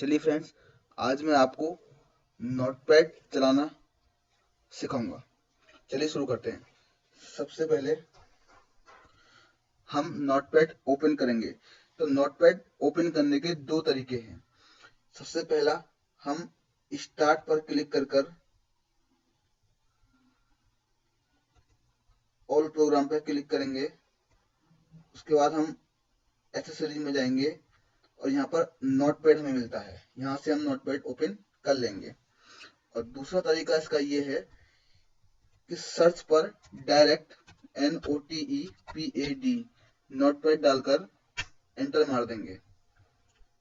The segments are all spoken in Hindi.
चलिए फ्रेंड्स, आज मैं आपको नोटपैड चलाना सिखाऊंगा। चलिए शुरू करते हैं। सबसे पहले हम नोटपैड ओपन करेंगे। तो नोटपैड ओपन करने के दो तरीके हैं। सबसे पहला, हम स्टार्ट पर क्लिक कर ऑल प्रोग्राम पर क्लिक करेंगे। उसके बाद हम एक्सेसरीज में जाएंगे और यहाँ पर नोटपैड हमें मिलता है, यहाँ से हम नोटपैड ओपन कर लेंगे। और दूसरा तरीका इसका ये है कि सर्च पर डायरेक्ट NOTEPAD नोटपैड डालकर एंटर मार देंगे।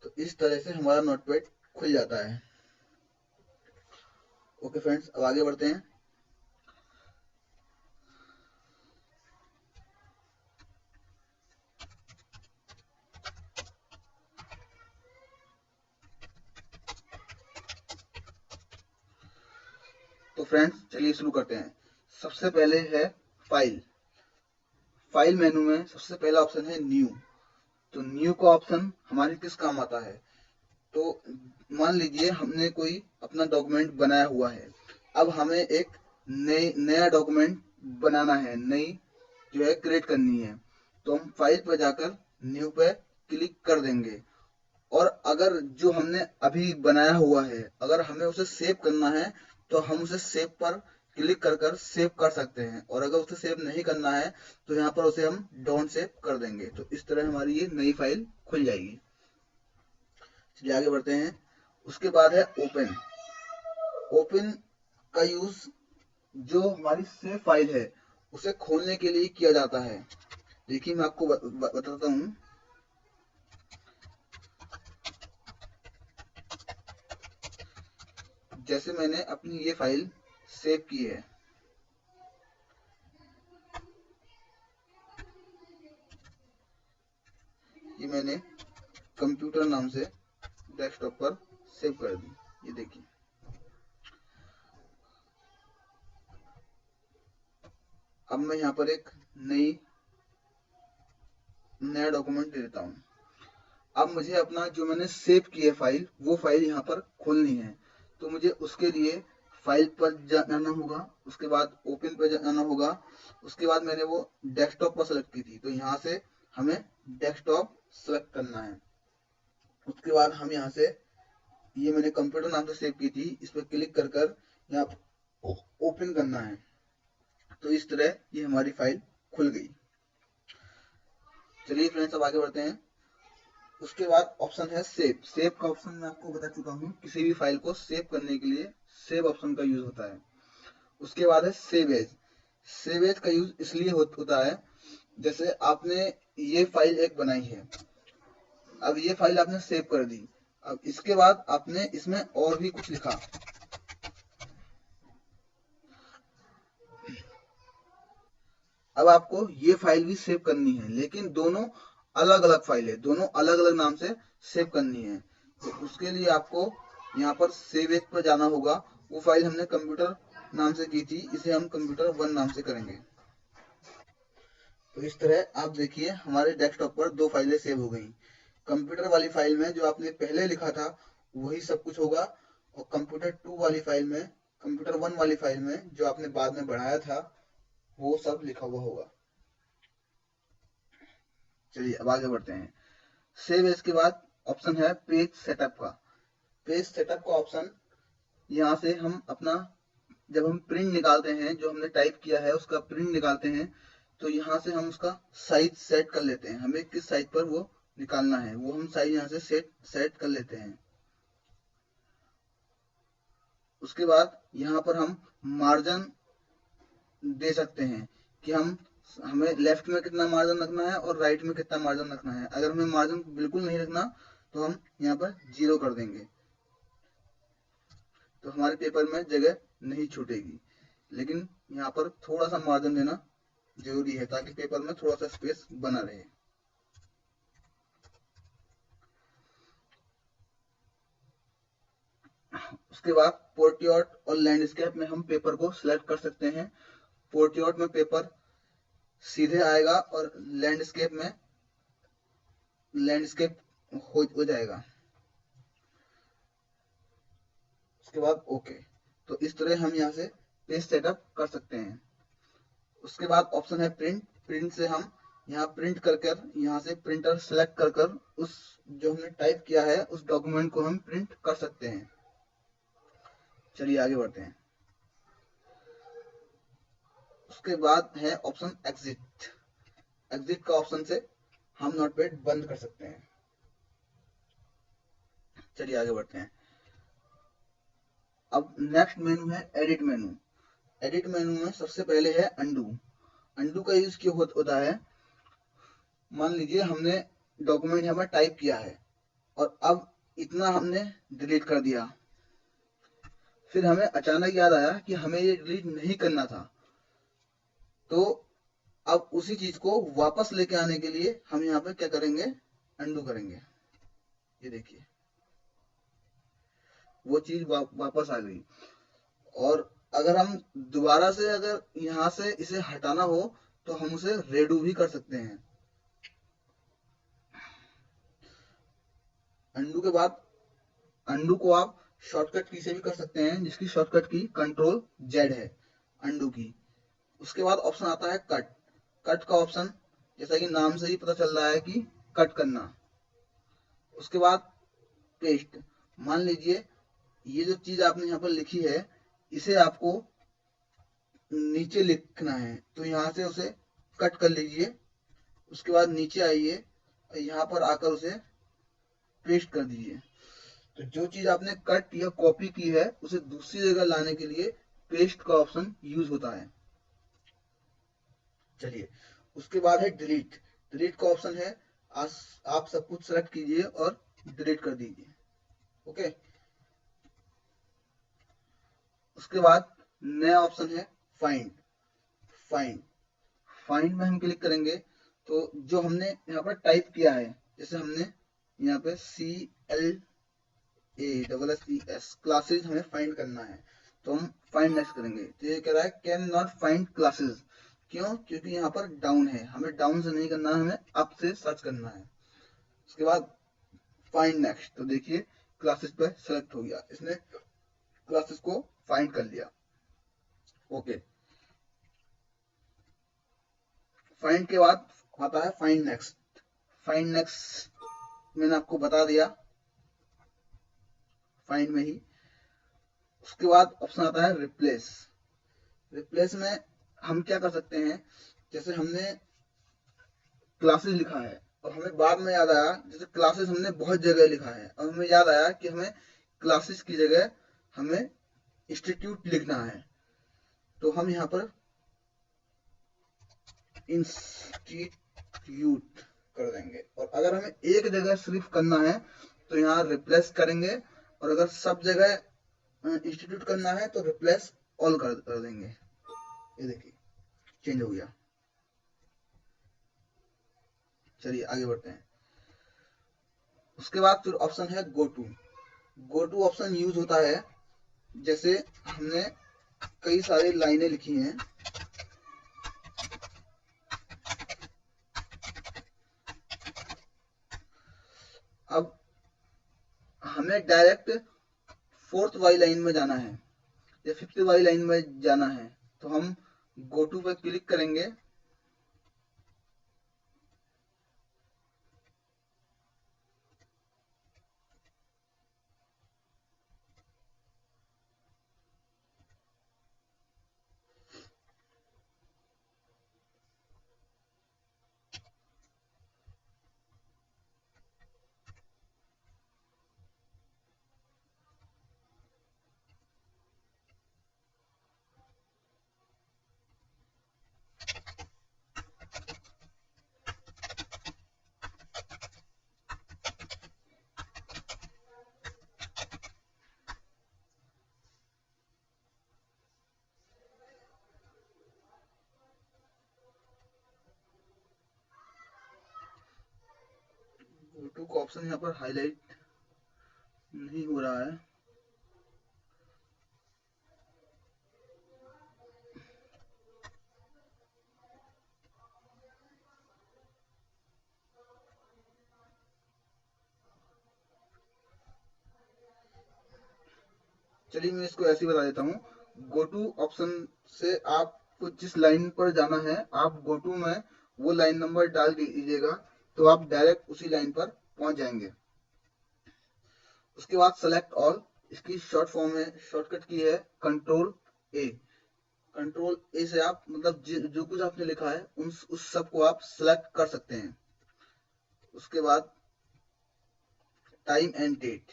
तो इस तरह से हमारा नोटपैड खुल जाता है। ओके फ्रेंड्स, अब आगे बढ़ते हैं। तो फ्रेंड्स चलिए शुरू करते हैं। सबसे पहले है फाइल। फाइल मेनू में सबसे पहला ऑप्शन है न्यू। तो न्यू का ऑप्शन हमारे किस काम आता है? तो मान लीजिए हमने कोई अपना डॉक्यूमेंट बनाया हुआ है। अब हमें एक नया डॉक्यूमेंट बनाना है, नई जो है क्रिएट करनी है। तो हम फाइल पर जाकर न्यू पे क्लिक कर देंगे। और अगर जो हमने अभी बनाया हुआ है, अगर हमें उसे सेव करना है तो हम उसे सेव पर क्लिक कर सेव कर सकते हैं। और अगर उसे सेव नहीं करना है तो यहाँ पर उसे हम डोंट सेव कर देंगे। तो इस तरह हमारी ये नई फाइल खुल जाएगी। चलिए आगे बढ़ते हैं। उसके बाद है ओपन। ओपन का यूज जो हमारी सेव फाइल है उसे खोलने के लिए किया जाता है। देखिए मैं आपको बताता हूँ। जैसे मैंने अपनी ये फाइल सेव की है, ये मैंने कंप्यूटर नाम से डेस्कटॉप पर सेव कर दी। ये देखिए, अब मैं यहाँ पर एक नया डॉक्यूमेंट दे देता हूँ। अब मुझे अपना जो मैंने सेव की है फाइल, वो फाइल यहाँ पर खोलनी है। तो मुझे उसके लिए फाइल पर जाना होगा, उसके बाद ओपन पर जाना होगा। उसके बाद मैंने वो डेस्कटॉप पर सेलेक्ट की थी, तो यहाँ से हमें डेस्कटॉप सेलेक्ट करना है। उसके बाद हम यहाँ से, ये मैंने कंप्यूटर नाम से सेव की थी, इस पर क्लिक कर यहाँ ओपन करना है। तो इस तरह ये हमारी फाइल खुल गई। चलिए फ्रेंड्स, अब आगे बढ़ते हैं। उसके बाद ऑप्शन है सेव। सेव का ऑप्शन मैं आपको बता चुका हूँ। किसी भी फाइल को सेव करने के लिए सेव ऑप्शन का यूज होता है। उसके बाद है सेव एज। सेव एज का यूज इसलिए होता है, जैसे आपने ये फाइल एक बनाई है, अब ये फाइल आपने सेव कर दी। अब इसके बाद आपने इसमें और भी कुछ लिखा। अब आपको ये फाइल भी सेव करनी है, लेकिन दोनों अलग अलग फाइल है, दोनों अलग अलग नाम से सेव करनी है। तो उसके लिए आपको यहाँ पर सेव एज पर जाना होगा। वो फाइल हमने कंप्यूटर नाम से की थी, इसे हम कंप्यूटर 1 नाम से करेंगे। तो इस तरह आप देखिए हमारे डेस्कटॉप पर दो फाइलें सेव हो गई। कंप्यूटर वाली फाइल में जो आपने पहले लिखा था वही सब कुछ होगा, और कंप्यूटर 2 वाली फाइल में, कंप्यूटर 1 वाली फाइल में जो आपने बाद में बढ़ाया था वो सब लिखा हुआ होगा। चलिए अब आगे बढ़ते हैं। सेव एज के बाद ऑप्शन है पेज सेटअप का। पेज सेटअप का ऑप्शन, यहाँ से हम अपना, जब हम प्रिंट निकालते हैं, जो हमने टाइप किया है उसका प्रिंट निकालते हैं, तो यहाँ से हम उसका साइज सेट कर लेते हैं। हमें किस साइज पर वो निकालना है वो हम साइज यहाँ से सेट कर लेते हैं। उसके बाद यहाँ पर हम मार्जिन दे सकते हैं कि हमें लेफ्ट में कितना मार्जिन रखना है और राइट में कितना मार्जिन रखना है। अगर हमें मार्जिन बिल्कुल नहीं रखना तो हम यहाँ पर 0 कर देंगे, तो हमारे पेपर में जगह नहीं छूटेगी। लेकिन यहाँ पर थोड़ा सा मार्जिन देना जरूरी है ताकि पेपर में थोड़ा सा स्पेस बना रहे। उसके बाद पोर्ट्रेट और लैंडस्केप में हम पेपर को सिलेक्ट कर सकते हैं। पोर्ट्रेट में पेपर सीधे आएगा और लैंडस्केप में लैंडस्केप हो जाएगा। उसके बाद ओके। तो इस तरह हम यहाँ से पेज सेटअप कर सकते हैं। उसके बाद ऑप्शन है प्रिंट। प्रिंट से हम यहाँ प्रिंट कर कर यहाँ से प्रिंटर सेलेक्ट कर कर उस जो हमने टाइप किया है उस डॉक्यूमेंट को हम प्रिंट कर सकते हैं। चलिए आगे बढ़ते हैं। उसके बाद है ऑप्शन एग्जिट। एग्जिट का ऑप्शन से हम नोटपैड बंद कर सकते हैं। चलिए आगे बढ़ते हैं। अब नेक्स्ट मेनू है एडिट मेनू। एडिट मेनू में सबसे पहले है अंडू। अंडू का यूज क्यों होता है? मान लीजिए हमने डॉक्यूमेंट यहाँ पर टाइप किया है और अब इतना हमने डिलीट कर दिया, फिर हमें अचानक याद आया कि हमें ये डिलीट नहीं करना था। तो अब उसी चीज को वापस लेके आने के लिए हम यहाँ पे क्या करेंगे? अंडू करेंगे। ये देखिए वो चीज वापस आ गई। और अगर हम दोबारा से अगर यहाँ से इसे हटाना हो तो हम उसे रेडू भी कर सकते हैं। अंडू के बाद अंडू को आप शॉर्टकट की से भी कर सकते हैं, जिसकी शॉर्टकट की कंट्रोल जेड है अंडू की। उसके बाद ऑप्शन आता है कट। कट का ऑप्शन जैसा कि नाम से ही पता चल रहा है कि कट करना। उसके बाद पेस्ट। मान लीजिए ये जो चीज आपने यहाँ पर लिखी है इसे आपको नीचे लिखना है, तो यहाँ से उसे कट कर लीजिए। उसके बाद नीचे आइए और यहाँ पर आकर उसे पेस्ट कर दीजिए। तो जो चीज आपने कट या कॉपी की है उसे दूसरी जगह लाने के लिए पेस्ट का ऑप्शन यूज होता है। चलिए उसके बाद है डिलीट। डिलीट का ऑप्शन है आप सब कुछ सेलेक्ट कीजिए और डिलीट कर दीजिए। ओके। उसके बाद नया ऑप्शन है फाइंड। फाइंड फाइंड में हम क्लिक करेंगे तो जो हमने यहाँ पर टाइप किया है, जैसे हमने यहाँ पे CLASSES क्लासेस हमें फाइंड करना है, तो हम फाइंड नेक्स्ट करेंगे। तो ये कह रहा है कैन नॉट फाइंड क्लासेस। क्यों? क्योंकि यहाँ पर डाउन है, हमें डाउन से नहीं करना है, हमें अप से सर्च करना है। उसके बाद फाइंड नेक्स्ट। तो देखिए क्लासेस पे सेलेक्ट हो गया, इसने क्लासेस को फाइंड कर लिया। ओके। फाइंड के बाद आता है फाइंड नेक्स्ट। फाइंड नेक्स्ट मैंने आपको बता दिया फाइंड में ही। उसके बाद ऑप्शन आता है रिप्लेस। रिप्लेस में हम क्या कर सकते हैं? जैसे हमने क्लासेस लिखा है और हमें बाद में याद आया, जैसे क्लासेस हमने बहुत जगह लिखा है और हमें याद आया कि हमें क्लासेस की जगह हमें इंस्टीट्यूट लिखना है, तो हम यहाँ पर इंस्टीट्यूट कर देंगे। और अगर हमें एक जगह सिर्फ करना है तो यहाँ रिप्लेस करेंगे, और अगर सब जगह इंस्टीट्यूट करना है तो रिप्लेस ऑल कर देंगे। ये देखिए चेंज हो गया। चलिए आगे बढ़ते हैं। उसके बाद फिर ऑप्शन है go to. Go to option use होता है जैसे हमने कई सारी लाइनें लिखी हैं, अब हमें डायरेक्ट फोर्थ वाली लाइन में जाना है या फिफ्थ वाली लाइन में जाना है, तो हम गो टू पे क्लिक करेंगे। गो टू का ऑप्शन यहाँ पर हाईलाइट नहीं हो रहा है। चलिए मैं इसको ऐसे ही बता देता हूँ। गो टू ऑप्शन से आपको जिस लाइन पर जाना है, आप गो टू में वो लाइन नंबर डाल दीजिएगा, तो आप डायरेक्ट उसी लाइन पर पहुंच जाएंगे। उसके बाद सेलेक्ट ऑल, इसकी शॉर्ट फॉर्म है, शॉर्टकट की है कंट्रोल ए। कंट्रोल ए से आप मतलब जो कुछ आपने लिखा है उस सब को आप सेलेक्ट कर सकते हैं। उसके बाद टाइम एंड डेट,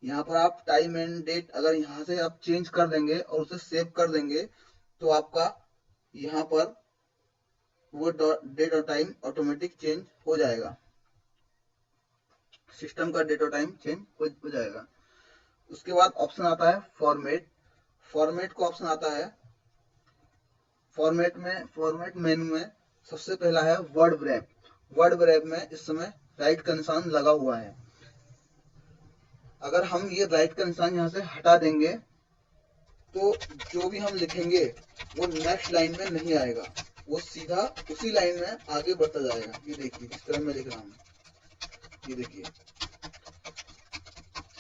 यहाँ पर आप टाइम एंड डेट अगर यहाँ से आप चेंज कर देंगे और उसे सेव कर देंगे, तो आपका यहाँ पर वो डेट और टाइम ऑटोमेटिक चेंज हो जाएगा, सिस्टम का डेट और टाइम चेंज हो जाएगा। उसके बाद ऑप्शन आता है फॉर्मेट। फॉर्मेट का ऑप्शन आता है, फॉर्मेट मेनू में सबसे पहला है वर्ड रैप। वर्ड रैप में इस समय राइट का निशान लगा हुआ है। अगर हम ये राइट का निशान यहाँ से हटा देंगे तो जो भी हम लिखेंगे वो नेक्स्ट लाइन में नहीं आएगा, वो सीधा उसी लाइन में आगे बढ़ता जाएगा। ये देखिए जिस तरह मैं लिख रहा हूँ, ये देखिए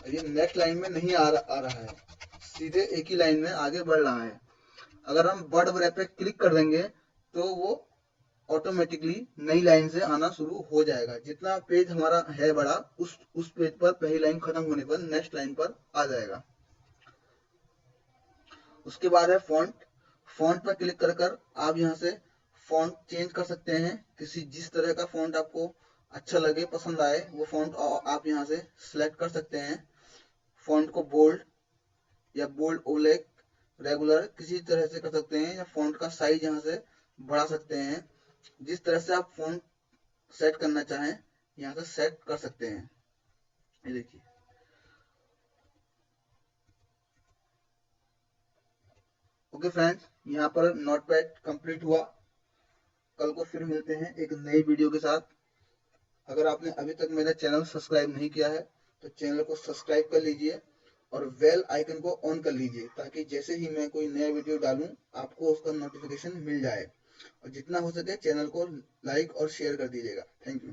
ये नेक्स्ट लाइन में नहीं आ रहा है, सीधे एक ही लाइन में आगे बढ़ रहा है। अगर हम वर्ड रैप पे क्लिक कर देंगे तो वो ऑटोमेटिकली नई लाइन से आना शुरू हो जाएगा। जितना पेज हमारा है बड़ा, उस पेज पर पहली लाइन खत्म होने पर नेक्स्ट लाइन पर आ जाएगा। उसके बाद है फॉन्ट। फॉन्ट पर क्लिक कर आप यहाँ से फॉन्ट चेंज कर सकते हैं। जिस तरह का फॉन्ट आपको अच्छा लगे, पसंद आए, वो फॉन्ट आप यहाँ से सिलेक्ट कर सकते हैं। फॉन्ट को बोल्ड या बोल्ड, ओलेक, रेगुलर किसी तरह से कर सकते हैं, या फॉन्ट का साइज यहाँ से बढ़ा सकते हैं। जिस तरह से आप फॉन्ट सेट करना चाहें यहाँ से सेट कर सकते हैं। ये देखिए, ओके फ्रेंड्स, यहाँ पर नोटपैड कंप्लीट हुआ। कल को फिर मिलते हैं एक नई वीडियो के साथ। अगर आपने अभी तक मेरा चैनल सब्सक्राइब नहीं किया है तो चैनल को सब्सक्राइब कर लीजिए और बेल आइकन को ऑन कर लीजिए, ताकि जैसे ही मैं कोई नया वीडियो डालूं आपको उसका नोटिफिकेशन मिल जाए। और जितना हो सके चैनल को लाइक और शेयर कर दीजिएगा। Thank you.